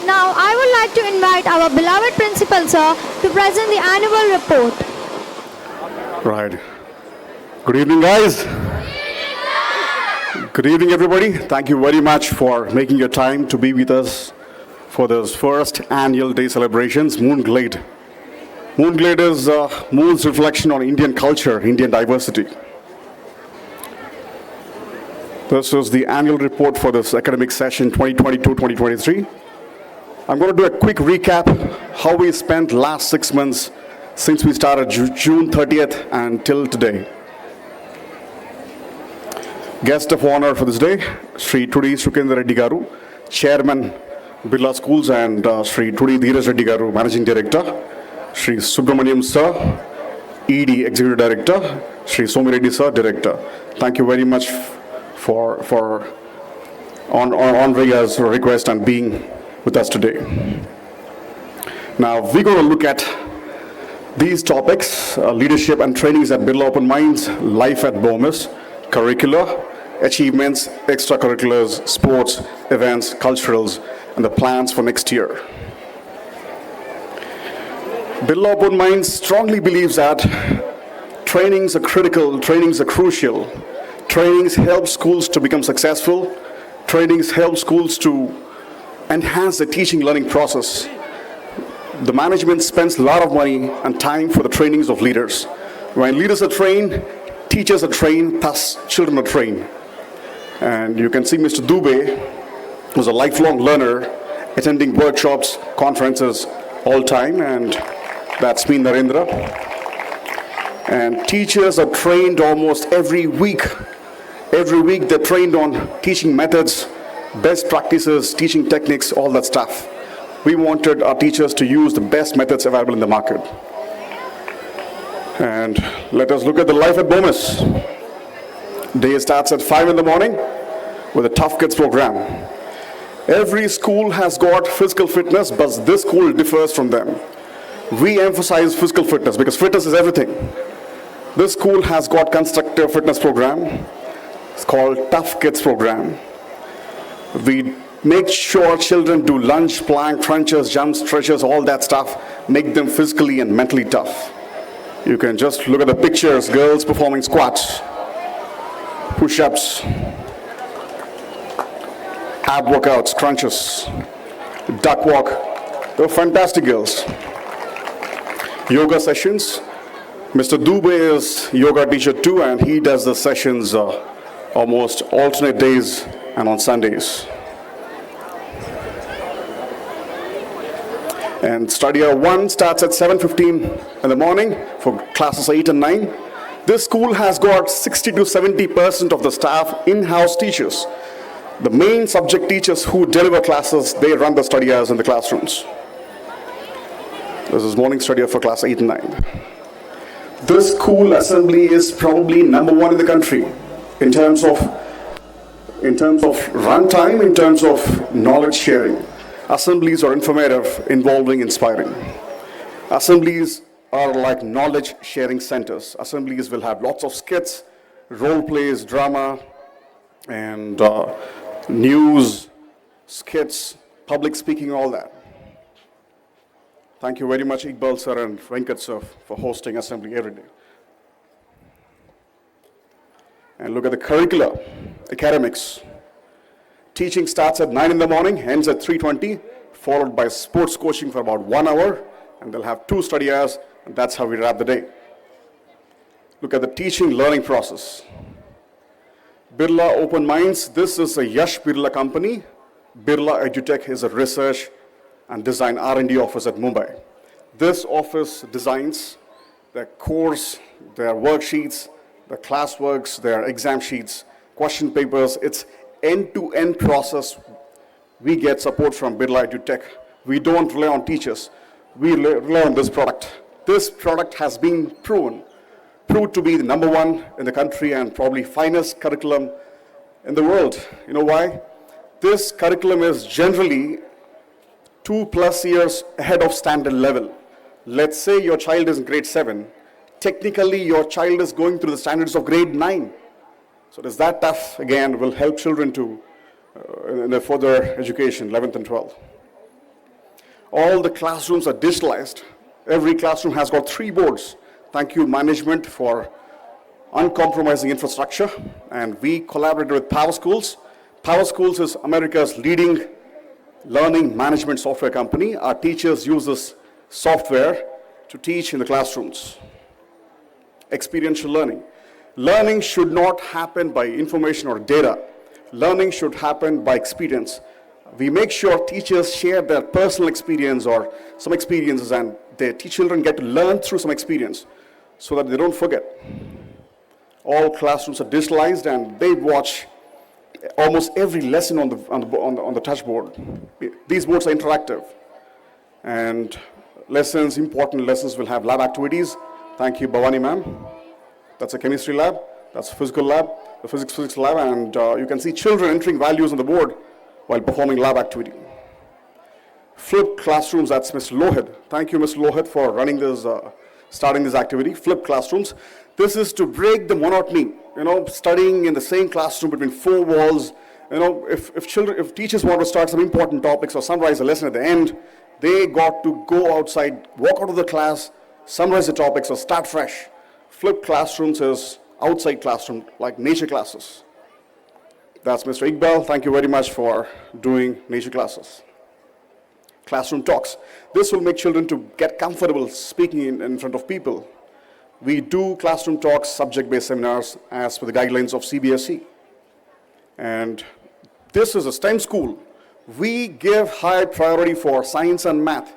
Now, I would like to invite our beloved principal, sir, to present the annual report. Right. Good evening, guys. Good evening, everybody. Thank you very much for making your time to be with us for this first annual day celebrations, Moonglade. Moonglade is Moon's reflection on Indian culture, Indian diversity. This is the annual report for this academic session 2022-2023. I'm going to do a quick recap how we spent last 6 months since we started June 30th until today. Guest of honor for this day, Sri Tudi Sukendra Reddy Garu, Chairman, Birla Schools, and Sri Tudi Dheeraj Reddy Garu, Managing Director, Sri Subramaniam Sir, ED Executive Director, Sri Somi Reddy Sir, Director. Thank you very much for honoring us request and being with us today. Now we're going to look at these topics, leadership and trainings at Birla Open Minds, life at Bomis, curricula, achievements, extracurriculars, sports, events, culturals, and the plans for next year. Birla Open Minds strongly believes that trainings are critical, trainings are crucial. Trainings help schools to become successful. Trainings help schools to enhance the teaching learning process. The management spends a lot of money and time for the trainings of leaders. When leaders are trained, teachers are trained, thus children are trained. And you can see Mr. Dubey was a lifelong learner, attending workshops, conferences all time, and that's me, Narendra. And teachers are trained almost every week. Every week they're trained on teaching methods, best practices, teaching techniques, all that stuff. We wanted our teachers to use the best methods available in the market. And let us look at the life at Bomis. Day starts at 5 in the morning with a Tough Kids program. Every school has got physical fitness, but this school differs from them. We emphasize physical fitness because fitness is everything. This school has got constructive fitness program. It's called Tough Kids program. We make sure children do lunge, plank, crunches, jumps, stretches, all that stuff, make them physically and mentally tough. You can just look at the pictures, girls performing squats, push-ups, ab workouts, crunches, duck walk. They're fantastic girls. Yoga sessions. Mr. Dubey is yoga teacher too, and he does the sessions almost alternate days and on Sundays. And study hour 1 starts at 7:15 in the morning for classes 8 and 9. This school has got 60 to 70% of the staff in-house teachers. The main subject teachers who deliver classes, they run the study hours in the classrooms. This is morning study hour for class 8 and 9. This school assembly is probably number 1 in the country in terms of runtime, in terms of knowledge sharing. Assemblies are informative, involving, inspiring. Assemblies are like knowledge sharing centers. Assemblies will have lots of skits, role plays, drama, and news, skits, public speaking, all that. Thank you very much, Iqbal sir and Venkat sir, for hosting assembly every day. And look at the curricula, academics. Teaching starts at 9 in the morning, ends at 3:20, followed by sports coaching for about 1 hour, and they'll have 2 study hours, and that's how we wrap the day. Look at the teaching learning process. Birla Open Minds, this is a Yash Birla company. Birla EduTech is a research and design R&D office at Mumbai. This office designs their course, their worksheets, their classworks, their exam sheets, question papers. It's end-to-end process. We get support from Birla EduTech. We don't rely on teachers. We rely on this product. This product has been proved to be the number 1 in the country and probably finest curriculum in the world. You know why? This curriculum is generally 2+ years ahead of standard level. Let's say your child is in grade 7. Technically, your child is going through the standards of grade 9. So it is that tough, again, will help children to in their further education, 11th and 12th. All the classrooms are digitalized. Every classroom has got 3 boards. Thank you, management, for uncompromising infrastructure. And we collaborated with Power Schools. Power Schools is America's leading learning management software company. Our teachers use this software to teach in the classrooms. Experiential learning. Learning should not happen by information or data. Learning should happen by experience. We make sure teachers share their personal experience or some experiences, and their children get to learn through some experience so that they don't forget. All classrooms are digitalized, and they watch almost every lesson on the touch board. These boards are interactive, and important lessons will have lab activities. Thank you, Bhavani ma'am. That's a chemistry lab, that's a physical lab, the physics lab, and you can see children entering values on the board while performing lab activity. Flipped classrooms, that's Ms. Lohit. Thank you, Ms. Lohit, for running this, starting this activity. Flipped classrooms. This is to break the monotony, studying in the same classroom between 4 walls. If teachers want to start some important topics or summarize a lesson at the end, they got to go outside, walk out of the class, summarize the topics, or start fresh. Flipped classrooms is outside classroom, like nature classes. That's Mr. Iqbal. Thank you very much for doing nature classes. Classroom talks. This will make children to get comfortable speaking in front of people. We do classroom talks, subject-based seminars as per the guidelines of CBSE. And this is a STEM school. We give high priority for science and math.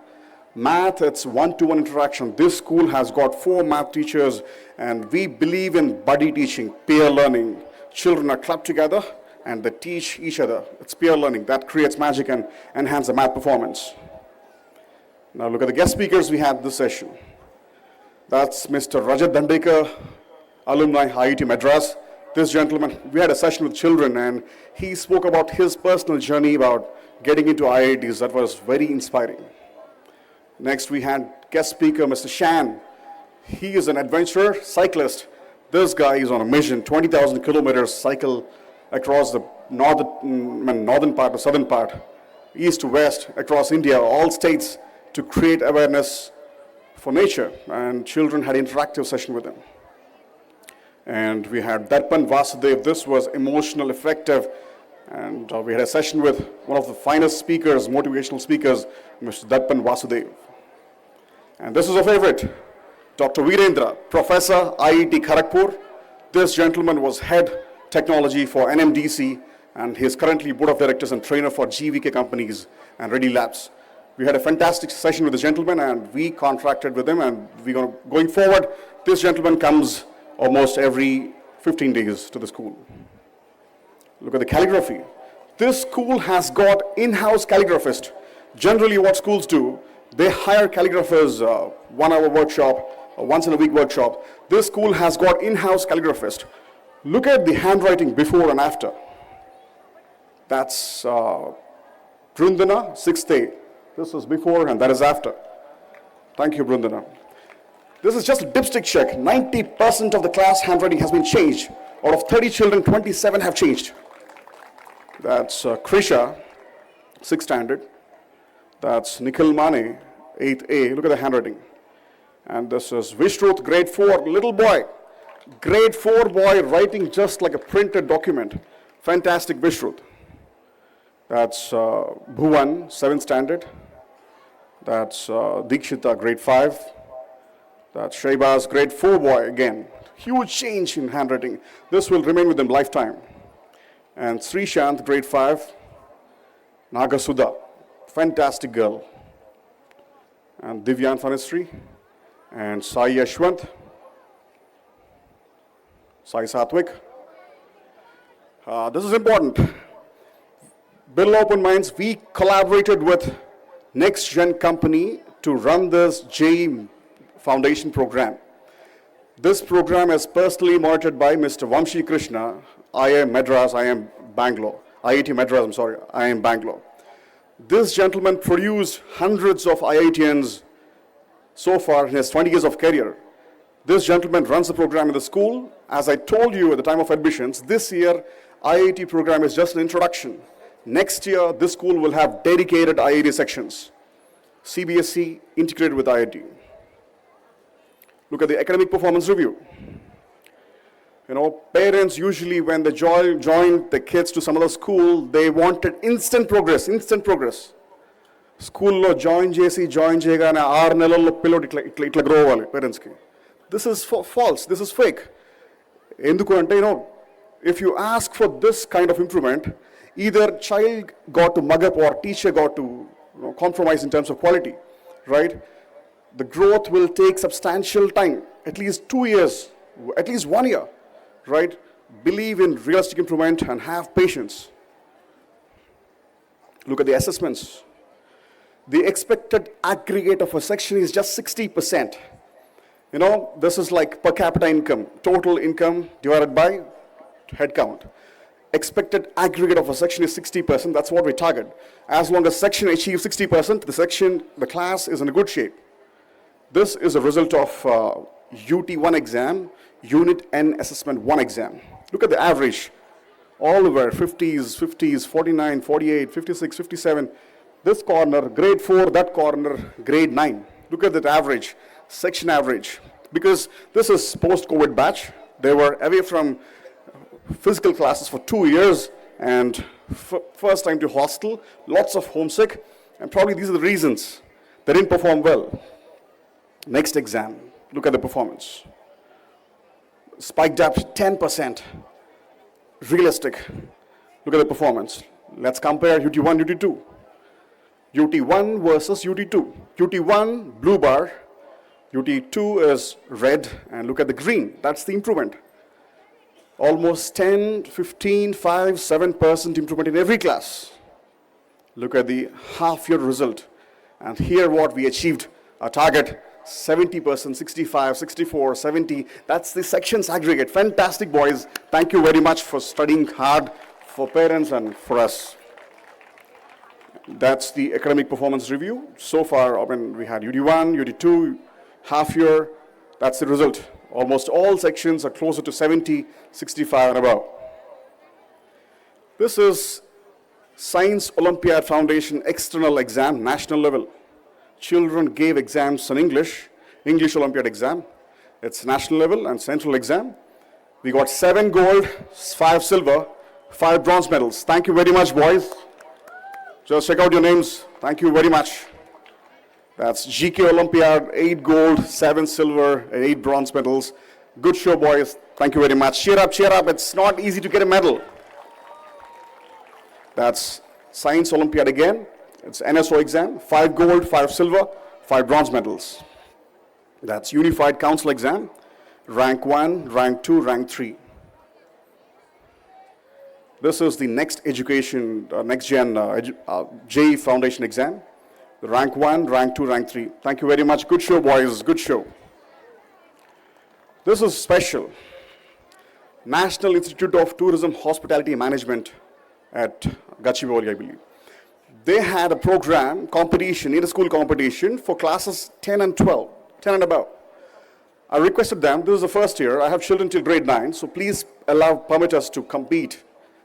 Math, it's one-to-one interaction. This school has got 4 math teachers, and we believe in buddy teaching, peer learning. Children are clubbed together, and they teach each other. It's peer learning. That creates magic and enhances the math performance. Now look at the guest speakers we had this session. That's Mr. Rajat Dandekar, alumni IIT Madras. This gentleman, we had a session with children, and he spoke about his personal journey about getting into IITs. That was very inspiring. Next, we had guest speaker, Mr. Shan. He is an adventurer, cyclist. This guy is on a mission, 20,000 kilometers cycle across the northern part or southern part, east to west, across India, all states, to create awareness for nature. And children had interactive session with him. And we had Darpan Vasudev. This was emotional, effective. And we had a session with one of the finest speakers, motivational speakers, Mr. Darpan Vasudev. And this is a favorite, Dr. Virendra, Professor, IIT Kharagpur. This gentleman was head technology for NMDC, and he is currently board of directors and trainer for GVK companies and Ready Labs. We had a fantastic session with this gentleman, and we contracted with him, and going forward, this gentleman comes almost every 15 days to the school. Look at the calligraphy. This school has got in-house calligraphist. Generally what schools do, they hire calligraphers, 1-hour workshop, or once in a week workshop. This school has got in-house calligraphist. Look at the handwriting before and after. That's Brundana, 6th day. This is before and that is after. Thank you, Brundana. This is just a dipstick check. 90% of the class handwriting has been changed. Out of 30 children, 27 have changed. That's Krisha, 6th standard. That's Nikhil Mane, 8th A. Look at the handwriting. And this is Vishruth, grade 4, little boy. Grade 4 boy writing just like a printed document. Fantastic, Vishruth. That's Bhuvan, 7th standard. That's Dikshita, grade 5. That's Shaybaz, grade 4 boy again. Huge change in handwriting. This will remain with them lifetime. And Srishant, grade 5. Nagasudha, fantastic girl. And Divyan Fanistri. And Sai Yashwant. Sai Satvik. This is important. Birla Open Minds, we collaborated with Next Gen company to run this JEE Foundation program. This program is personally monitored by Mr. Vamshi Krishna, IIM Madras, IIM Bangalore. IIT Madras, I'm sorry, IIM Bangalore. This gentleman produced hundreds of IITians so far in his 20 years of career. This gentleman runs the program in the school. As I told you at the time of admissions, this year IIT program is just an introduction. Next year, this school will have dedicated IIT sections. CBSE integrated with IIT. Look at the academic performance review. Parents usually when they join the kids to some other school, they wanted instant progress. School lo join చేయగానే 6 నెలల్లో పిల్లడు ఇట్లా grow అవ్వాలి పేరెంట్స్కి. This is false, this is fake. ఎందుకు అంటే if you ask for this kind of improvement, either child got to mug up or teacher got to compromise in terms of quality, right? The growth will take substantial time, at least 2 years, at least 1 year, right? Believe in realistic improvement and have patience. Look at the assessments. The expected aggregate of a section is just 60%. This is like per capita income, total income divided by head count. Expected aggregate of a section is 60%, that's what we target. As long as section achieves 60%, the class is in a good shape. This is a result of UT1 exam, Unit N Assessment 1 exam. Look at the average, all over 50s, 49, 48, 56, 57. This corner, grade 4, that corner, grade 9. Look at that average, section average. Because this is post-COVID batch, they were away from physical classes for 2 years and first time to hostel, lots of homesick, and probably these are the reasons they didn't perform well. Next exam, look at the performance. Spiked up 10%. Realistic. Look at the performance. Let's compare UT1, UT2. UT1 versus UT2. UT1, blue bar. UT2 is red, and look at the green. That's the improvement. Almost 10, 15, 5, 7% improvement in every class. Look at the half-year result. And here what we achieved, our target, 70%, 65, 64, 70. That's the sections aggregate. Fantastic, boys. Thank you very much for studying hard for parents and for us. That's the academic performance review. So far, we had UT1, UT2, half year. That's the result. Almost all sections are closer to 70, 65 and above. This is Science Olympiad Foundation external exam, national level. Children gave exams in English Olympiad exam. It's national level and central exam. We got 7 gold, 5 silver, 5 bronze medals. Thank you very much, boys. Just check out your names. Thank you very much. That's GK Olympiad, 8 gold, 7 silver, and 8 bronze medals. Good show, boys. Thank you very much. Cheer up, cheer up. It's not easy to get a medal. That's Science Olympiad again. It's NSO exam, 5 gold, 5 silver, 5 bronze medals. That's Unified Council exam, rank 1, rank 2, rank 3. This is the next education, next gen JE Foundation exam. Rank 1, rank 2, rank 3. Thank you very much. Good show, boys. Good show. This is special. National Institute of Tourism Hospitality Management at Gachibowli, I believe. They had a program, competition, inter-school competition for classes 10 and 12, 10 and above. I requested them, this is the first year, I have children till grade 9, so please permit us to compete.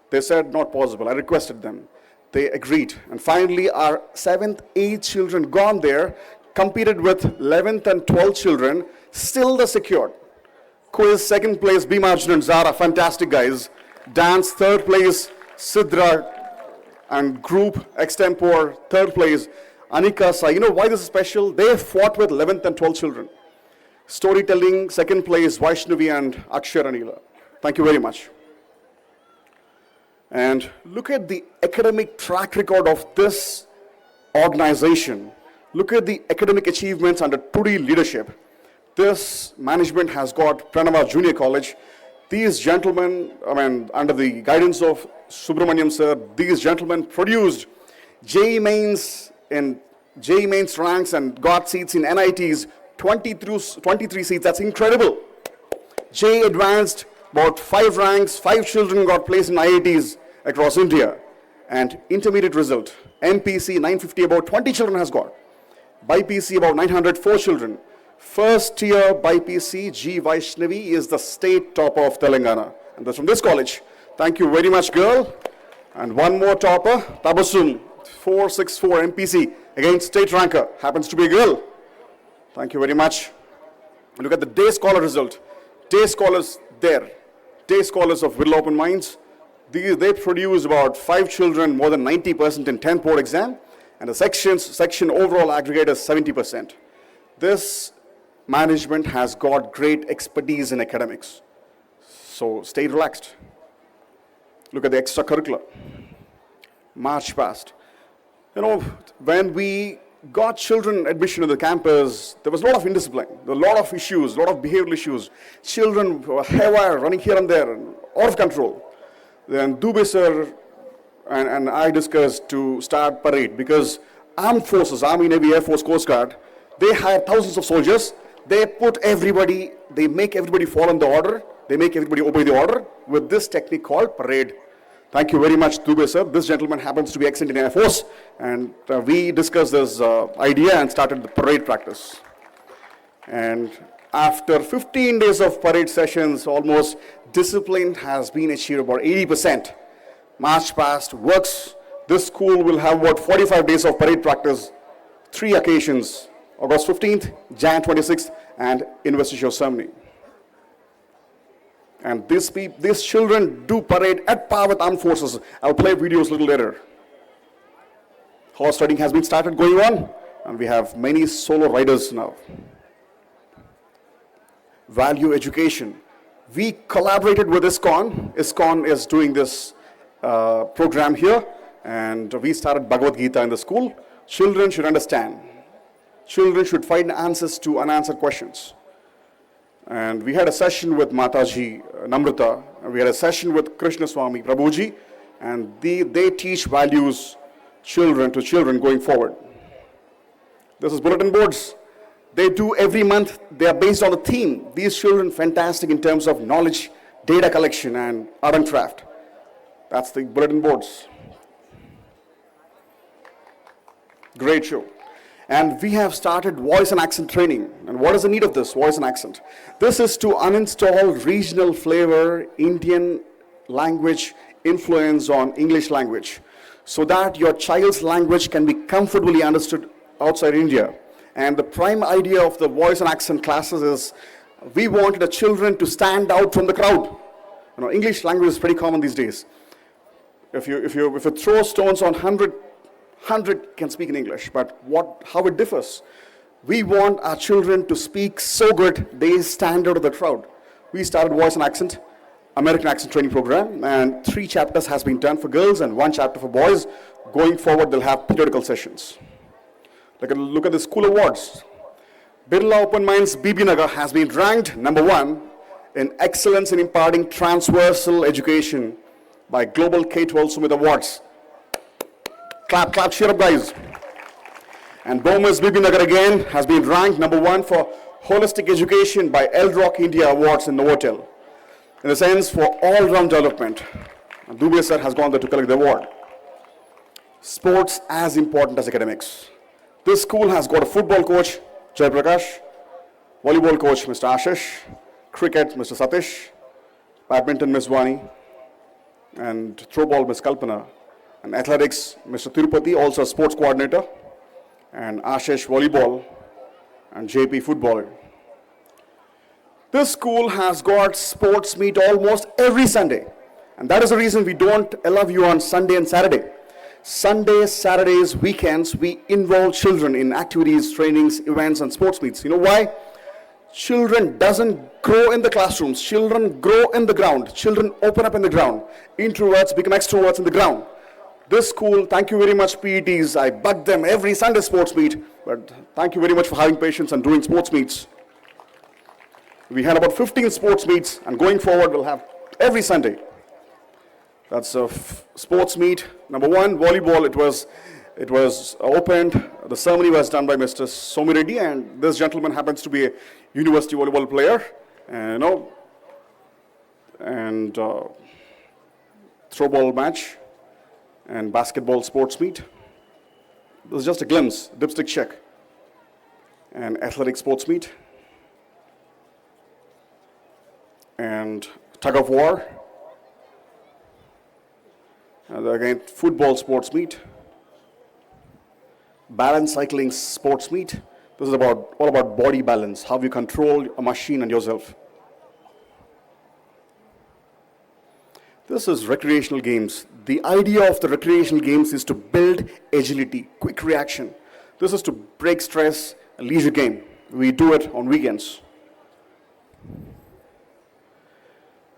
They said not possible. I requested them. They agreed. And finally, our 7th, 8th children gone there, competed with 11th and 12th children, still they secured. Quiz, 2nd place, Bhimarjun and Zara, fantastic guys. Dance, 3rd place, Sidra and group, extempore, 3rd place, Anika Sai. You know why this is special? They fought with 11th and 12th children. Storytelling, 2nd place, Vaishnavi and Akshar Anila. Thank you very much. And look at the academic track record of this organization. Look at the academic achievements under Tudi leadership. This management has got Pranava Junior College. These gentlemen, under the guidance of Subramaniam sir, these gentlemen produced JEE mains ranks and got seats in NITs, 23 seats. That's incredible. JEE advanced, about 5 ranks, 5 children got placed in IITs across India. And intermediate result, MPC 950, about 20 children has got. BIPC about 900, 4 children. First year BIPC, G. Vaishnavi is the state topper of Telangana. And that's from this college. Thank you very much, girl. And one more topper, Tabassum. 464 MPC against state ranker. Happens to be a girl. Thank you very much. Look at the day scholar result. Day scholars there. Day scholars of Birla Open Minds. They produced about 5 children, more than 90% in 10th board exam. And the section overall aggregate is 70%. This management has got great expertise in academics. So stay relaxed. Look at the extracurricular. March past. When we got children admission to the campus, there was a lot of indiscipline, there were a lot of issues, a lot of behavioral issues. Children were haywire, running here and there, out of control. Then Dubey sir and I discussed to start parade because armed forces, Army, Navy, Air Force, Coast Guard, they hire thousands of soldiers. They make everybody follow in the order. They make everybody obey the order with this technique called parade. Thank you very much, Dubey sir. This gentleman happens to be excellent in Air Force, and we discussed this idea and started the parade practice. And after 15 days of parade sessions, almost discipline has been achieved about 80%. March past works. This school will have about 45 days of parade practice, 3 occasions, August 15th, Jan 26th, and investiture ceremony. And these children do parade at par with armed forces. I'll play videos a little later. Horse riding has been started going on, and we have many solo riders now. Value education. We collaborated with ISKCON. ISKCON is doing this program here, and we started Bhagavad Gita in the school. Children should understand. Children should find answers to unanswered questions. And we had a session with Mataji Namrata, and we had a session with Krishna Swami Prabhuji, and they teach values children to children going forward. This is bulletin boards. They do every month. They are based on a theme. These children, fantastic in terms of knowledge, data collection, and art and craft. That's the bulletin boards. Great show. And we have started voice and accent training. And what is the need of this, voice and accent? This is to uninstall regional flavor, Indian language influence on English language, so that your child's language can be comfortably understood outside India. And the prime idea of the voice and accent classes is we wanted the children to stand out from the crowd. English language is pretty common these days. If you throw stones on 100 can speak in English, but how it differs. We want our children to speak so good they stand out of the crowd. We started voice and accent, American accent training program, and 3 chapters has been done for girls and 1 chapter for boys. Going forward, they'll have periodical sessions. Look at the school awards. Birla Open Minds BB Nagar has been ranked number 1 in excellence in imparting transversal education by Global K-12 Summit Awards. Clap, clap, cheer up, guys. And Bomis BB Nagar again has been ranked number 1 for holistic education by L-Rock India Awards in Novotel. In a sense, for all-round development. And Dubey sir has gone there to collect the award. Sports as important as academics. This school has got a football coach, Jai Prakash, volleyball coach, Mr. Ashish, cricket, Mr. Satish, badminton, Ms. Vani, and throwball, Ms. Kalpana. And athletics, Mr. Tirupati, also a sports coordinator, and Ashish volleyball, and JP footballer. This school has got sports meet almost every Sunday, and that is the reason we don't allow you on Sunday and Saturday. Sundays, Saturdays, weekends, we involve children in activities, trainings, events, and sports meets. You know why? Children doesn't grow in the classrooms. Children grow in the ground. Children open up in the ground. Introverts become extroverts in the ground. This school, thank you very much, PETs. I bug them every Sunday sports meet, but thank you very much for having patience and doing sports meets. We had about 15 sports meets, and going forward, we'll have every Sunday. That's a sports meet. Number 1, volleyball. It was opened. The ceremony was done by Mr. Somi Reddy, and this gentleman happens to be a university volleyball player. And throwball match and basketball sports meet. This is just a glimpse, dipstick check. And athletic sports meet. And tug of war. And again, football sports meet. balance cycling sports meet. This is all about body balance, how you control a machine and yourself. This is recreational games. The idea of the recreational games is to build agility, quick reaction. This is to break stress, a leisure game. We do it on weekends.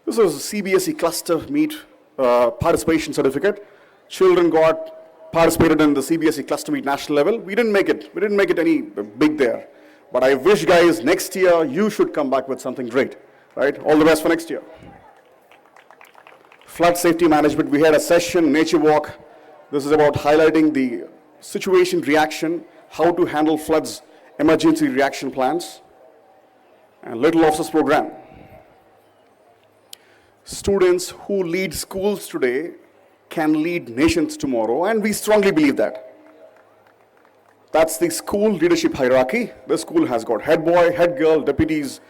This is a CBSE cluster meet participation certificate. Children participated in the CBSE cluster meet national level. We didn't make it. We didn't make it any big there. But I wish, guys, next year you should come back with something great. Right? All the best for next year. Flood safety management. We had a session, nature walk. This is about highlighting the situation reaction, how to handle floods, emergency reaction plans, and Little Officers program. Students who lead schools today can lead nations tomorrow, and we strongly believe that. That's the school leadership hierarchy. The school has got head boy, head girl, deputies,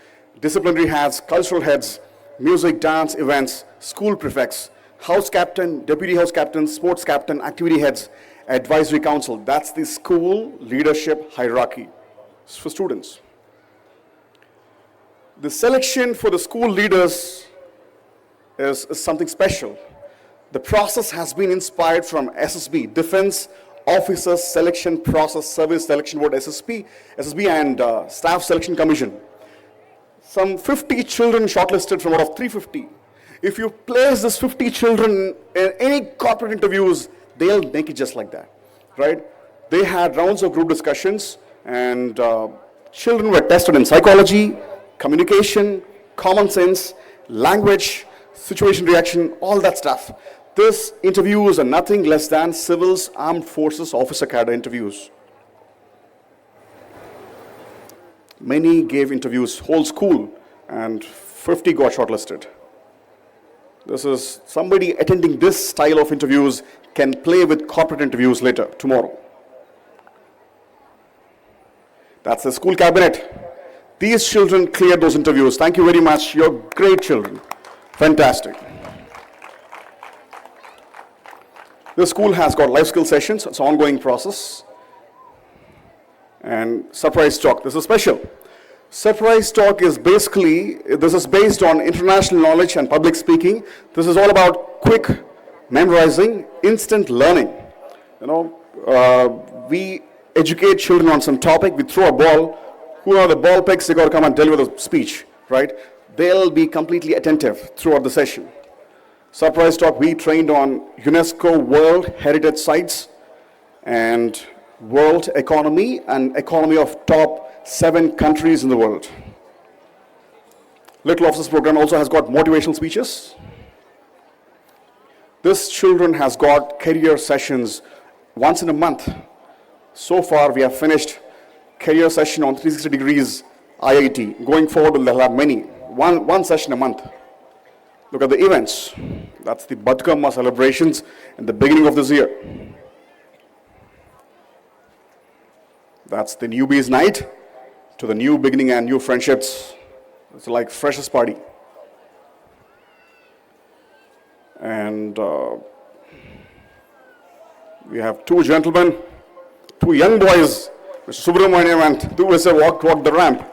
disciplinary heads, cultural heads, music, dance, events, school prefects, house captain, deputy house captain, sports captain, activity heads, advisory council. That's the school leadership hierarchy for students. The selection for the school leaders is something special. The process has been inspired from SSB, Defense Officers Selection Process Service Selection Board, SSB and Staff Selection Commission. Some 50 children shortlisted from out of 350. If you place this 50 children in any corporate interviews, they'll make it just like that, right? They had rounds of group discussions, and children were tested in psychology, communication, common sense, language, situation reaction, all that stuff. This interviews are nothing less than Civils Armed Forces Officer cadre interviews. Many gave interviews, whole school, and 50 got shortlisted. This is somebody attending this style of interviews can play with corporate interviews later, tomorrow. That's the school cabinet. These children cleared those interviews. Thank you very much. You're great children. Fantastic. The school has got life skill sessions. It's an ongoing process. And surprise talk. This is special. Surprise talk is basically, this is based on international knowledge and public speaking. This is all about quick memorizing, instant learning. We educate children on some topic. We throw a ball. Who are the ball picks? They got to come and deliver the speech, right? They'll be completely attentive throughout the session. Surprise talk, we trained on UNESCO World Heritage Sites and world economy and economy of top 7 countries in the world. Little Officers program also has got motivational speeches. This children has got career sessions once in a month. So far we have finished career session on 360 degrees IIT. Going forward we'll have many. One session a month. Look at the events. That's the Batkama celebrations in the beginning of this year. That's the newbies night to the new beginning and new friendships. It's like freshest party. And we have 2 gentlemen, 2 young boys, Mr. Subramaniam and Duvasa walked the ramp.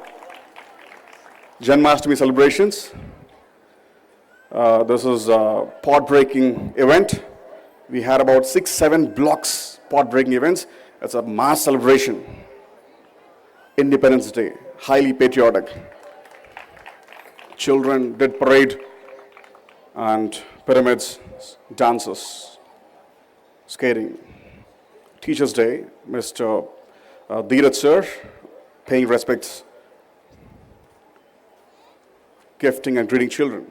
Janmashtami celebrations. This is a pot breaking event. We had about 6-7 blocks pot breaking events. It's a mass celebration. Independence Day, highly patriotic. Children did parade and pyramids, dances, skating. Teachers Day, Mr. Dheeraj sir, paying respects, gifting and greeting children,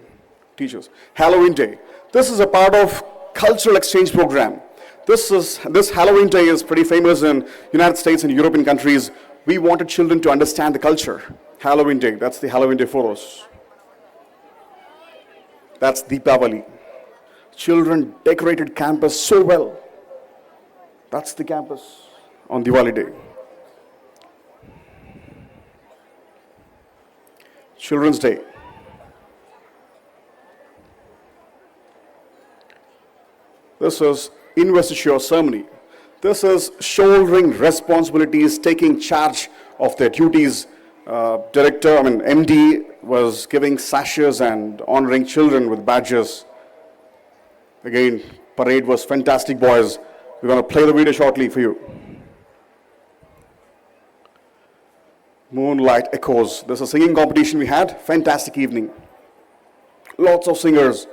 teachers. Halloween Day. This is a part of cultural exchange program. This Halloween Day is pretty famous in United States and European countries. We wanted children to understand the culture. Halloween Day, that's the Halloween Day for us. That's Deepavali. Children decorated campus so well. That's the campus on Diwali Day. Children's Day. This is investiture ceremony. This is shouldering responsibilities, taking charge of their duties. MD was giving sashes and honoring children with badges. Again, parade was fantastic, boys. We're going to play the video shortly for you. Moonlight Echoes. This is a singing competition we had. Fantastic evening. Lots of singers.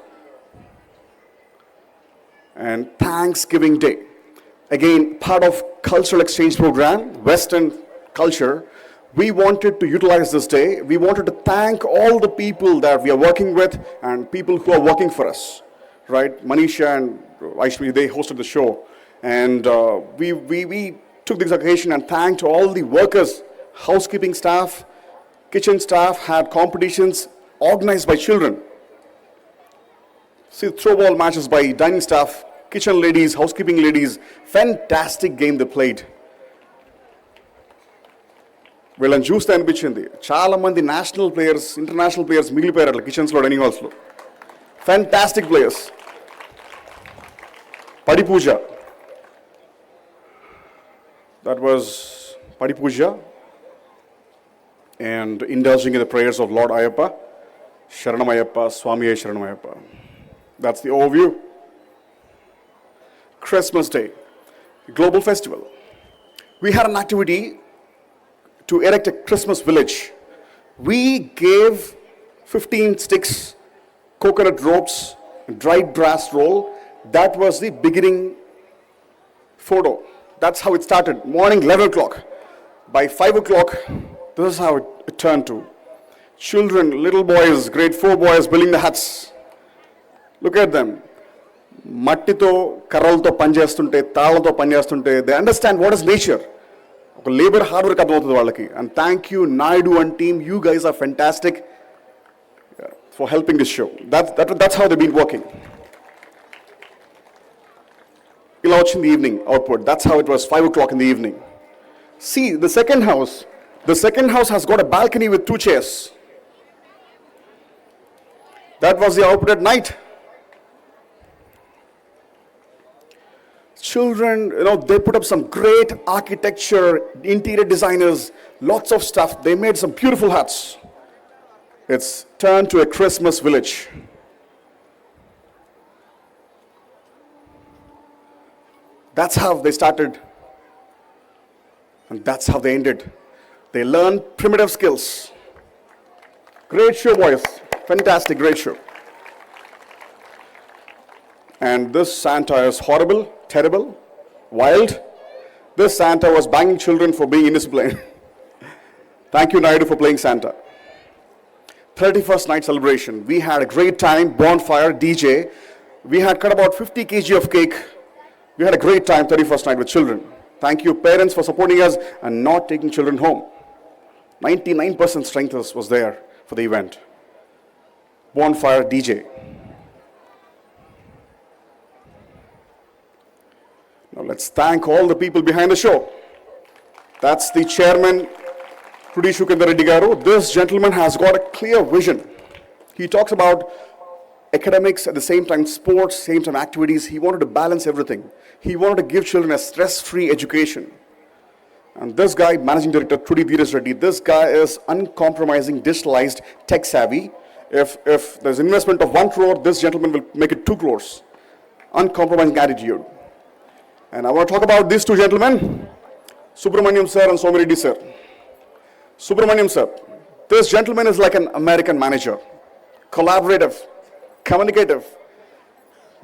And Thanksgiving Day. Again, part of cultural exchange program, Western culture. We wanted to utilize this day. We wanted to thank all the people that we are working with and people who are working for us. Right? Manisha and Vaishmi, they hosted the show. And we took this occasion and thanked all the workers, housekeeping staff, kitchen staff, had competitions organized by children. See, throwball matches by dining staff, kitchen ladies, housekeeping ladies. Fantastic game they played. వీళ్ళని చూస్తే అనిపించింది చాలా మంది national players international players మిగిలిపోయారు అట్లా కిచెన్స్లో dining హాల్స్లో fantastic players పడి పూజ that was పడి పూజ and indulging in the prayers of Lord Ayyappa, Sharanam Ayyappa, Swamiye Sharanam Ayyappa. That's the overview. Christmas Day, global festival. We had an activity to erect a Christmas village. We gave 15 sticks, coconut ropes, dried grass roll. That was the beginning photo. That's how it started. Morning 11 o'clock. By 5 o'clock, this is how it turned to. Children, little boys, grade 4 boys building the huts. Look at them. మట్టితో కర్రలతో పనిచేస్తుంటే తాళ్ళతో పనిచేస్తుంటే they understand what is nature. ఒక labour hard work అర్థమవుతుంది వాళ్ళకి. And thank you Naidu and team, you guys are fantastic for helping this show. That's how they been working. ఇలా వచ్చింది evening output. That's how it was 5 o'clock in the evening. See, the second house has got a balcony with 2 chairs. That was the output at night. Children, they put up some great architecture, interior designers, lots of stuff. They made some beautiful huts. It's turned to a Christmas village. That's how they started. And that's how they ended. They learned primitive skills. Great show, boys. Fantastic, great show. And this Santa is horrible, terrible, wild. This Santa was banging children for being indisciplined. Thank you, Naidu, for playing Santa. 31st night celebration. We had a great time, bonfire, DJ. We had cut about 50 kg of cake. We had a great time 31st night with children. Thank you, parents, for supporting us and not taking children home. 99% strength was there for the event. Bonfire, DJ. Now let's thank all the people behind the show. That's the chairman, Rudi Shukendra Reddy Garu. This gentleman has got a clear vision. He talks about academics, at the same time sports, same time activities. He wanted to balance everything. He wanted to give children a stress-free education. And this guy, Managing Director Trudi Dheeraj Reddy, this guy is uncompromising, digitalized, tech-savvy. If there's investment of 1 crore, this gentleman will make it 2 crores. Uncompromising attitude. And I want to talk about these 2 gentlemen, Subramaniam sir and Somireddy sir. Subramaniam sir, this gentleman is like an American manager. Collaborative, communicative,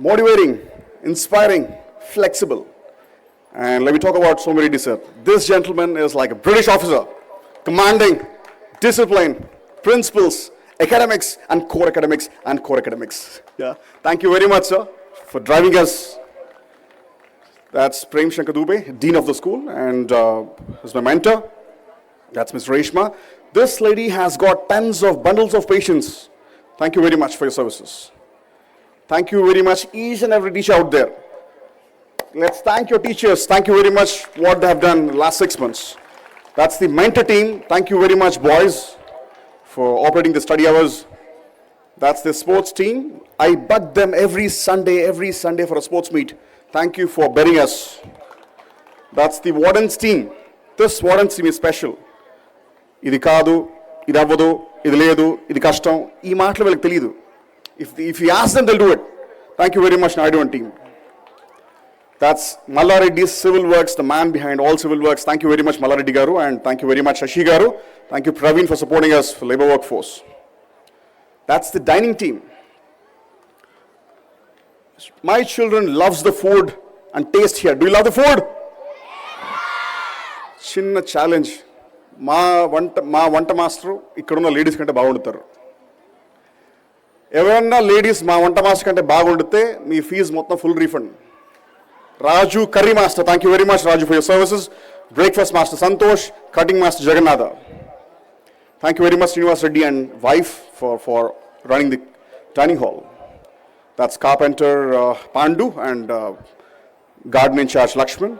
motivating, inspiring, flexible. And let me talk about Somireddy sir. This gentleman is like a British officer, commanding, discipline, principles, academics and core academics and core academics. Yeah. Thank you very much, sir, for driving us. That's Prem Shankar Dubey, Dean of the school, and is my mentor. That's Ms. Reshma. This lady has got tons of bundles of patience. Thank you very much for your services. Thank you very much, each and every teacher out there. Let's thank your teachers. Thank you very much what they have done the last 6 months. That's the mentor team. Thank you very much, boys, for operating the study hours. That's the sports team. I bug them every Sunday for a sports meet. Thank you for bearing us. That's the warden's team. This warden's team is special. ఇది కాదు, ఇది అవ్వదు, ఇది లేదు, ఇది కష్టం, ఈ మాటలు వీళ్ళకి తెలియదు. If you ask them, they'll do it. Thank you very much, Naidu and team. That's Mallareddy's Civil Works, the man behind all civil works. Thank you very much, Mallareddy Garu, and thank you very much, Shashi Garu. Thank you, Praveen, for supporting us for labor workforce. That's the dining team. My children loves the food and taste here. Do you love the food? చిన్న challenge, మా వంట master ఇక్కడున్న ladies కంటే బాగుండుతారు. ఎవరన్నా ladies మా వంట master కంటే బాగుండితే మీ fee మొత్తం full refund. Raju Curry Master, thank you very much, Raju, for your services. Breakfast Master Santosh, Cutting Master Jagannatha. Thank you very much, Srinivas Reddy and wife, for running the dining hall. That's Carpenter Pandu and Garden in charge Lakshman.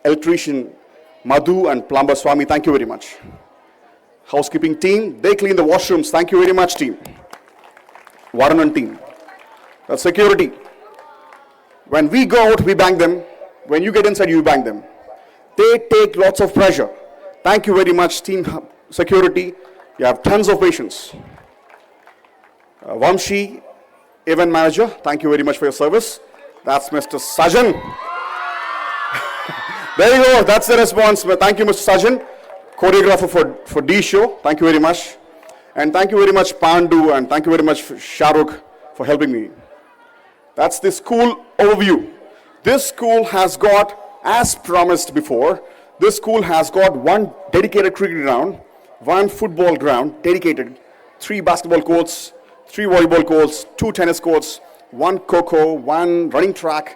Electrician Madhu and Plumber Swami, thank you very much. Housekeeping team, they clean the washrooms, thank you very much, team. Varanan team. That's security. When we go out, we bang them. When you get inside, you bang them. They take lots of pressure. Thank you very much, team security. You have tons of patience. Vamshi, event manager, thank you very much for your service. That's Mr. Sajan. There you go, that's the response. Thank you, Mr. Sajan, choreographer for D show. Thank you very much. And thank you very much, Pandu, and thank you very much, Shahrukh, for helping me. That's the school overview. This school has got, as promised before, this school has got one dedicated cricket ground, one football ground dedicated, 3 basketball courts, 3 volleyball courts, 2 tennis courts, 1 coco, 1 running track,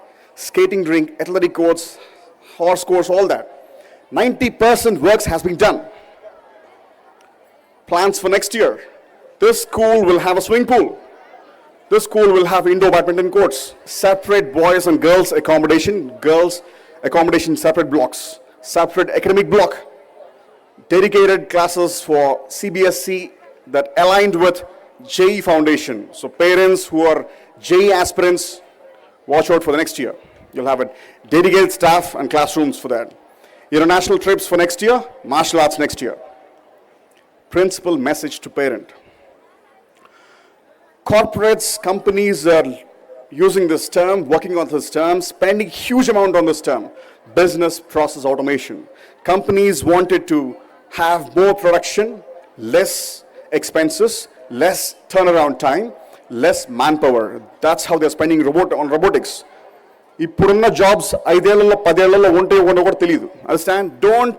skating rink, athletic courts, horse course, all that. 90% works has been done. Plans for next year. This school will have a swimming pool. This school will have indoor badminton courts, separate boys and girls accommodation, separate blocks, separate academic block, dedicated classes for CBSE that aligned with JE Foundation. So parents who are JE aspirants, watch out for the next year. You'll have a dedicated staff and classrooms for that. International trips for next year, martial arts next year. Principal message to parent. Corporates, companies are using this term, working on this term, spending huge amount on this term, business process automation. Companies wanted to have more production, less expenses, less turnaround time, less manpower. That's how they're spending on robotics. ఇప్పుడున్న jobs 5 ఏళ్లలో 10 ఏళ్లలో ఉంటాయో కూడా తెలియదు. Understand? Don't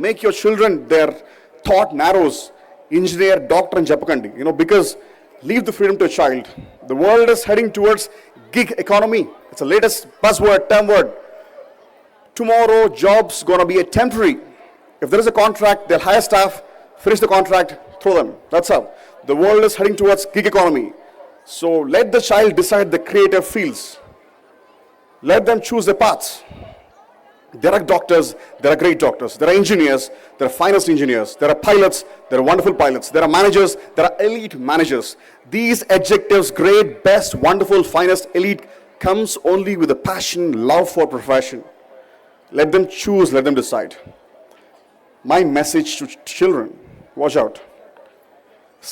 make your children their thought narrows. Engineer, doctor and చెప్పకండి, because leave the freedom to a child. The world is heading towards gig economy. It's the latest buzzword, term word. Tomorrow, jobs gonna be a temporary. If there is a contract, they'll hire staff, finish the contract, throw them. That's how. The world is heading towards gig economy. So let the child decide the creative fields. Let them choose their paths. There are doctors, there are great doctors, there are engineers, there are finest engineers, there are pilots, there are wonderful pilots, there are managers, there are elite managers. These adjectives, great, best, wonderful, finest, elite, comes only with a passion, love for profession. Let them choose, let them decide. My message to children, watch out.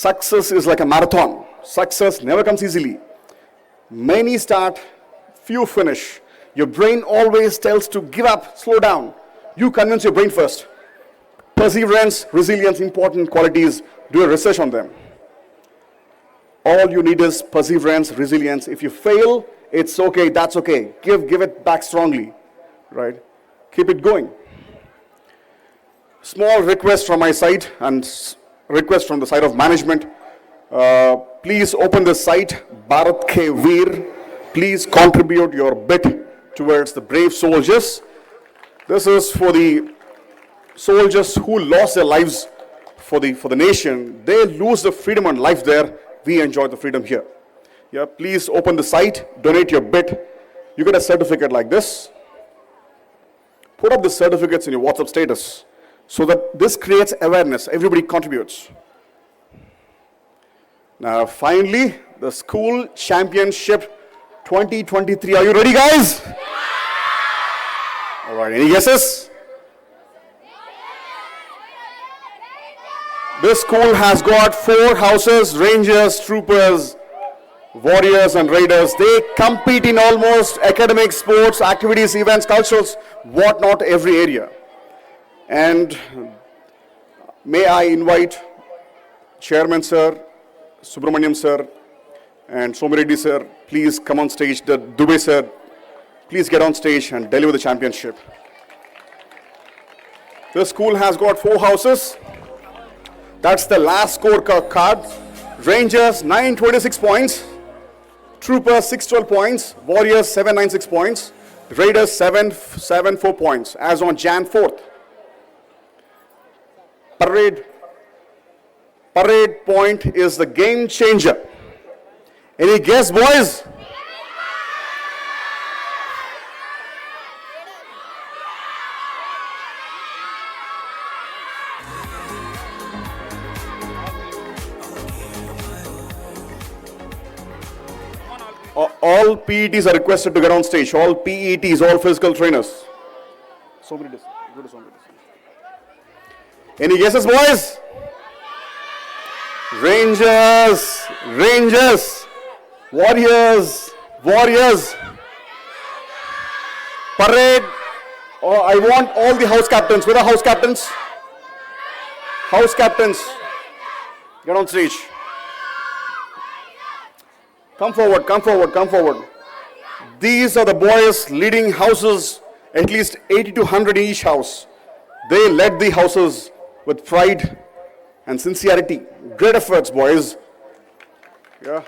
Success is like a marathon. Success never comes easily. Many start, few finish. Your brain always tells to give up, slow down. You convince your brain first. Perseverance, resilience, important qualities. Do a research on them. All you need is perseverance, resilience. If you fail, it's okay, that's okay. Give it back strongly, right? Keep it going. Small request from my side and request from the side of management. Please open the site, Bharat Ke Veer. Please contribute your bit towards the brave soldiers. This is for the soldiers who lost their lives for the nation. They lose the freedom and life there. We enjoy the freedom here. Yeah, please open the site, donate your bit. You get a certificate like this. Put up the certificates in your WhatsApp status so that this creates awareness. Everybody contributes. Now, finally, the school championship 2023. Are you ready, guys? All right, any guesses? This school has got 4 houses: Rangers, Troopers, Warriors and Raiders. They compete in almost academic, sports, activities, events, cultures, whatnot, every area. And may I invite Chairman Sir, Subramaniam Sir, and Somireddy Sir, please come on stage. The Dubey Sir, please get on stage and deliver the championship. The school has got 4 houses. That's the last score card. Rangers 926 points, Troopers 612 points, Warriors 796 points, Raiders 774 points as on Jan 4th. Parade point is the game changer. Any guess, boys? All PETs are requested to get on stage. All PETs, all physical trainers. Any guesses, boys? Rangers, Warriors. Parade. Oh, I want all the house captains. Where are house captains? House captains, get on stage. Come forward. These are the boys leading houses, at least 80 to 100 in each house. They led the houses with pride and sincerity. Great efforts, boys. Yeah.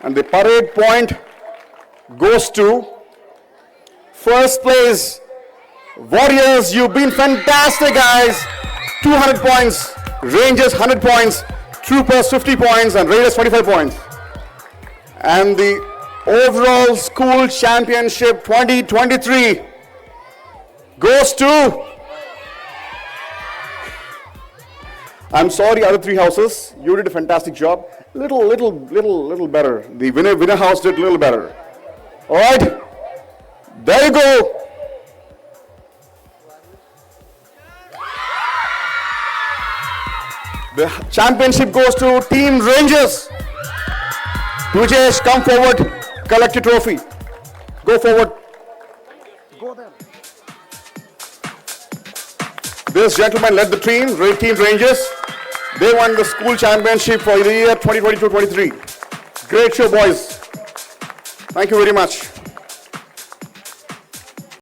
And the parade point goes to first place, Warriors. You've been fantastic, guys. 200 points. Rangers 100 points. Troopers 50 points and Raiders 25 points. And the overall school championship 2023 goes to, I'm sorry, other 3 houses, you did a fantastic job. Little better. The winner house did a little better. All right, there you go. The championship goes to Team Rangers. Pujesh, come forward, collect your trophy. Go forward. Go there. This gentleman led the team Rangers. They won the school championship for the year 2022-23. Great show, boys. Thank you very much.